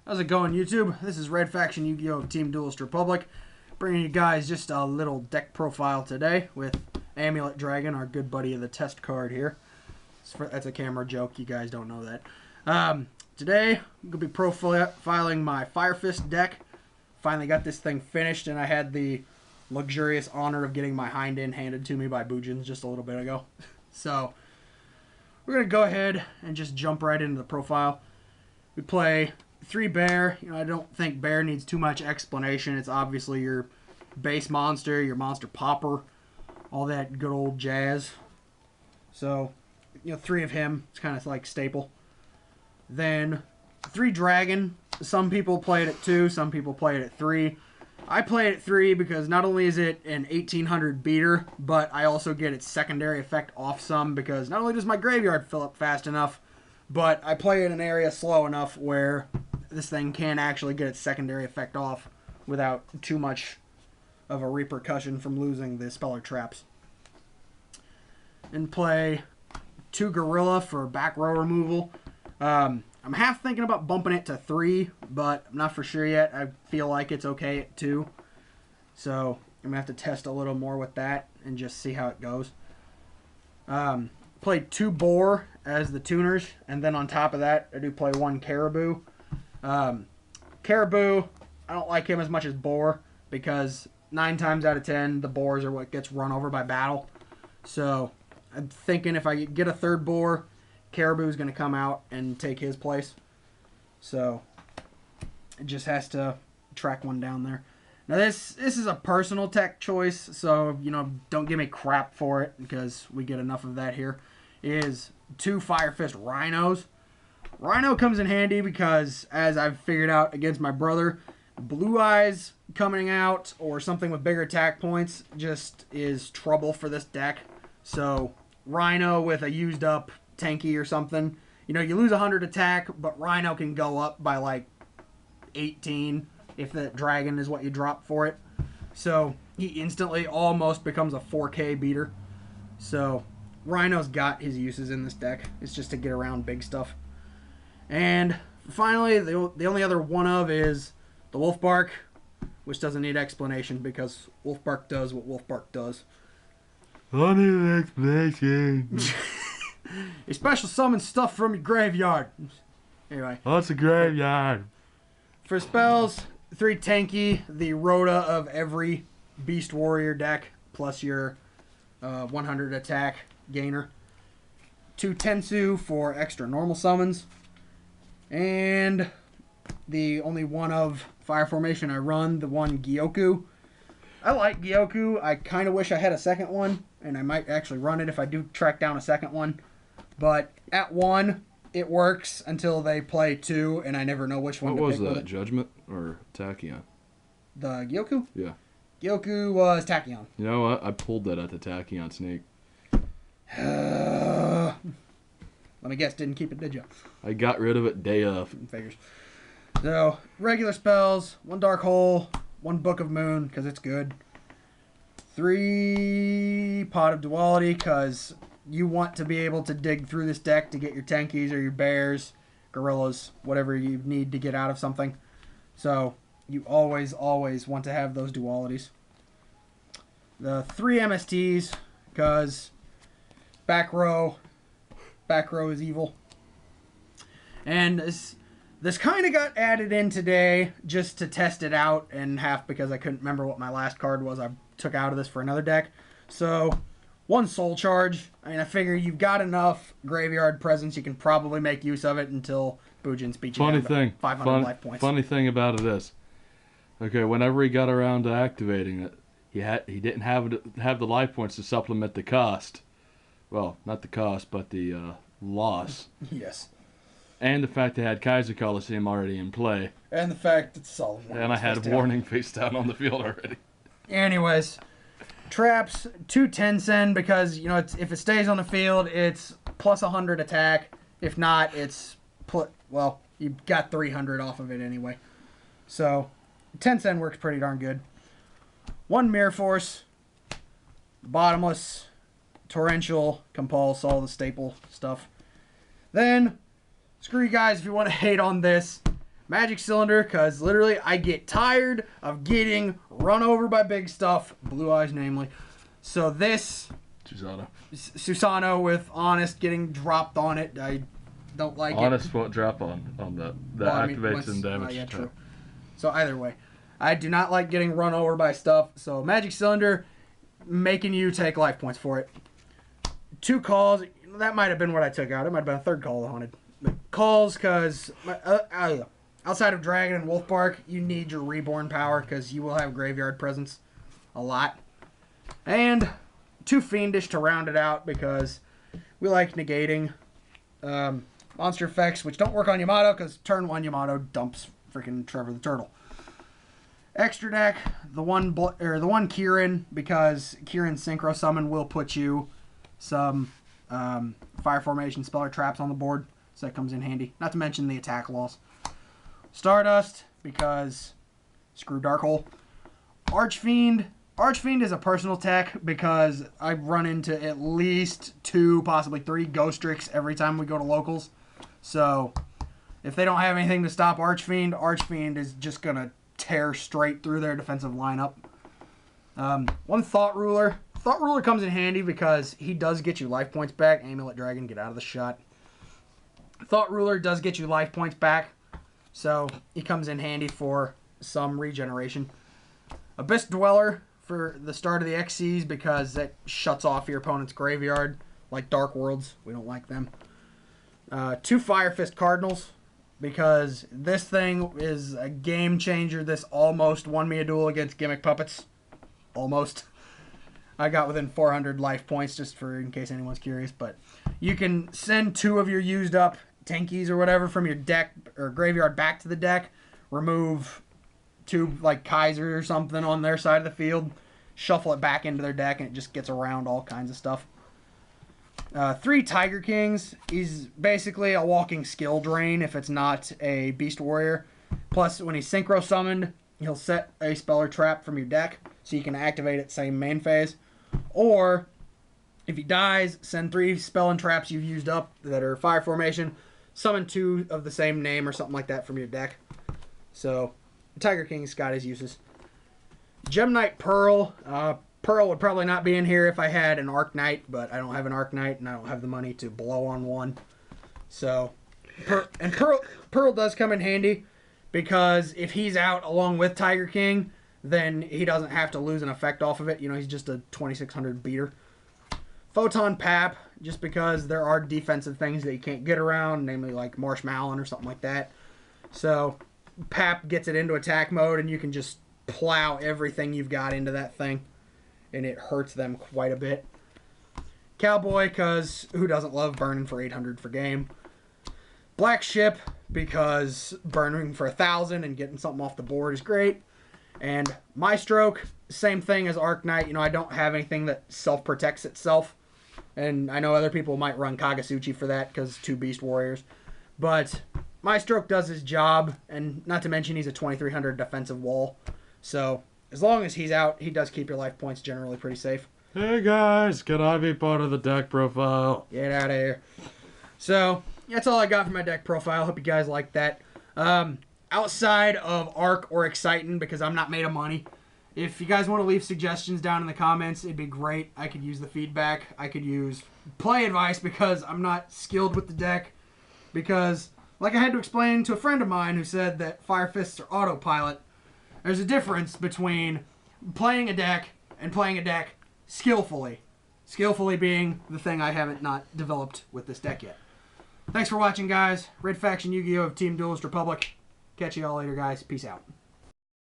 How's it going, YouTube? This is Red Faction Yu-Gi-Oh! Team Duelist Republic, bringing you guys just a little deck profile today with Amulet Dragon, our good buddy of the test card here. That's a camera joke, you guys don't know that. Today, I'm going to be profiling my Fire Fist deck. Finally got this thing finished, and I had the luxurious honor of getting my hind end handed to me by Boojins just a little bit ago. So, we're going to go ahead and just jump right into the profile. We play 3 bear. I don't think bear needs too much explanation. It's obviously your base monster, your monster popper, all that good old jazz. So, 3 of him. It's kind of like staple. Then 3 dragon. Some people play it at 2, some people play it at 3. I play it at 3 because not only is it an 1800 beater, but I also get its secondary effect off some because not only does my graveyard fill up fast enough, but I play in an area slow enough where this thing can actually get its secondary effect off without too much of a repercussion from losing the speller traps. And play 2 gorilla for back row removal. I'm half thinking about bumping it to 3, but I'm not for sure yet. I feel like it's okay at 2. So I'm going to have to test a little more with that and just see how it goes. Played 2 boar as the tuners, and then on top of that, I do play 1 caribou. Caribou, I don't like him as much as boar because 9 times out of 10, the boars are what gets run over by battle. So I'm thinking if I get a 3rd boar, Caribou is going to come out and take his place. So it just has to track one down there. Now this is a personal tech choice, so don't give me crap for it because we get enough of that here. Is 2 Fire Fist Rhinos. Rhino comes in handy because, as I've figured out against my brother, Blue Eyes coming out or something with bigger attack points just is trouble for this deck. So Rhino with a used up tanky or something, you lose 100 attack, but Rhino can go up by like 18 if the dragon is what you drop for it. So he instantly almost becomes a 4K beater. So Rhino's got his uses in this deck. It's just to get around big stuff. And finally, the only other one of is the Wolfbark, which doesn't need explanation because Wolfbark does what Wolfbark does. I need an explanation. You special summon stuff from your graveyard. Anyway. What's a graveyard? For spells, 3 tanky, the Rhoda of every Beast Warrior deck, plus your 100 attack gainer. 2 Tensu for extra normal summons. And the only one of Fire Formation I run, the 1 Gyoku. I like Gyoku. I kind of wish I had a second one, and I might actually run it if I do track down a second one. But at 1, it works until they play 2, and I never know which one to pick. What was that, Judgment or Tachyon? The Gyoku? Yeah. Gyoku was Tachyon. You know what? I pulled that at the Tachyon Snake. Let me guess, didn't keep it, did you? I got rid of it day of. Figures. So, regular spells, 1 Dark Hole, 1 Book of Moon, because it's good. 3 Pot of Duality, because you want to be able to dig through this deck to get your tankies or your bears, gorillas, whatever you need to get out of something. So you always want to have those dualities. The 3 MSTs, because back row is evil. And this kind of got added in today just to test it out, and half because I couldn't remember what my last card was I took out of this for another deck. So 1 Soul Charge. I figure you've got enough graveyard presence. You can probably make use of it until Boojins beat you down to 500 life points. Funny thing about it is, okay, whenever he got around to activating it, he didn't have the life points to supplement the cost. Well, not the cost, but the loss. Yes. And the fact they had Kaiser Coliseum already in play. And the fact that Solid Warning. And I had Warning face down on the field already. Anyways. Traps, 2 Tensen, because, if it stays on the field, it's plus 100 attack. If not, it's, well, you got 300 off of it anyway. So, Tensen works pretty darn good. 1 Mirror Force, Bottomless, Torrential, Compulse, all the staple stuff. Then, screw you guys if you want to hate on this. Magic Cylinder, because literally I get tired of getting run over by big stuff, Blue Eyes namely. So this Susano with Honest getting dropped on it, I don't like Honest it. won't drop on that activates and damage. Yeah, true. So either way, I do not like getting run over by stuff. So Magic Cylinder, making you take life points for it. 2 calls. That might have been what I took out. It might have been a 3rd call I wanted. But calls, because outside of Dragon and Wolf Bark, you need your Reborn power because you will have graveyard presence a lot. And 2 Fiendish to round it out because we like negating monster effects, which don't work on Yamato because turn 1 Yamato dumps freaking Trevor the Turtle. Extra deck, the one Kieran, because Kieran's Synchro Summon will put you some Fire Formation Speller Traps on the board, so that comes in handy. Not to mention the attack loss. Stardust, because screw Darkhole. Archfiend. Archfiend is a personal tech because I run into at least 2, possibly 3 Ghost Tricks every time we go to locals. So if they don't have anything to stop Archfiend, Archfiend is just going to tear straight through their defensive lineup. 1 Thought Ruler. Thought Ruler comes in handy because he does get you life points back. Amulet Dragon, get out of the shot. Thought Ruler does get you life points back, so he comes in handy for some regeneration. Abyss Dweller for the start of the XCs because that shuts off your opponent's graveyard, like Dark Worlds. We don't like them. 2 Fire Fist Cardinals because this thing is a game changer. This almost won me a duel against Gimmick Puppets. Almost. I got within 400 life points, just for in case anyone's curious. But you can send 2 of your used up tankies or whatever from your deck or graveyard back to the deck. Remove 2 like Kaiser or something on their side of the field. Shuffle it back into their deck, and it just gets around all kinds of stuff. 3 Tiger Kings. He's basically a walking skill drain if it's not a Beast Warrior. Plus, when he's Synchro Summoned, he'll set a Speller Trap from your deck, so you can activate it same main phase. Or, if he dies, send 3 spell and traps you've used up that are Fire Formation. Summon 2 of the same name or something like that from your deck. So, Tiger King's got his uses. Gem Knight Pearl. Pearl would probably not be in here if I had an Arc Knight, but I don't have an Arc Knight, and I don't have the money to blow on one. So, Pearl does come in handy, because if he's out along with Tiger King, then he doesn't have to lose an effect off of it. You know, he's just a 2600 beater. Photon Pap, just because there are defensive things that you can't get around, namely like Marshmallow or something like that. So, Pap gets it into attack mode, and you can just plow everything you've got into that thing, and it hurts them quite a bit. Cowboy, because who doesn't love burning for 800 for game? Black Ship, because burning for 1,000 and getting something off the board is great. And My Stroke, same thing as Arc Knight. You know, I don't have anything that self-protects itself. And I know other people might run Kagasuchi for that because 2 Beast Warriors. But My Stroke does his job, and not to mention he's a 2300 defensive wall. So, as long as he's out, he does keep your life points generally pretty safe. Hey guys, can I be part of the deck profile? Get out of here. So, that's all I got for my deck profile. Hope you guys like that. Outside of Arc or Exciting, because I'm not made of money, if you guys want to leave suggestions down in the comments, it'd be great. I could use the feedback. I could use play advice because I'm not skilled with the deck. Because, like I had to explain to a friend of mine who said that Fire Fists are autopilot, there's a difference between playing a deck and playing a deck skillfully. Skillfully being the thing I haven't not developed with this deck yet. Thanks for watching, guys. Red Faction Yu-Gi-Oh! Team Duelist Republic. Catch you all later, guys. Peace out.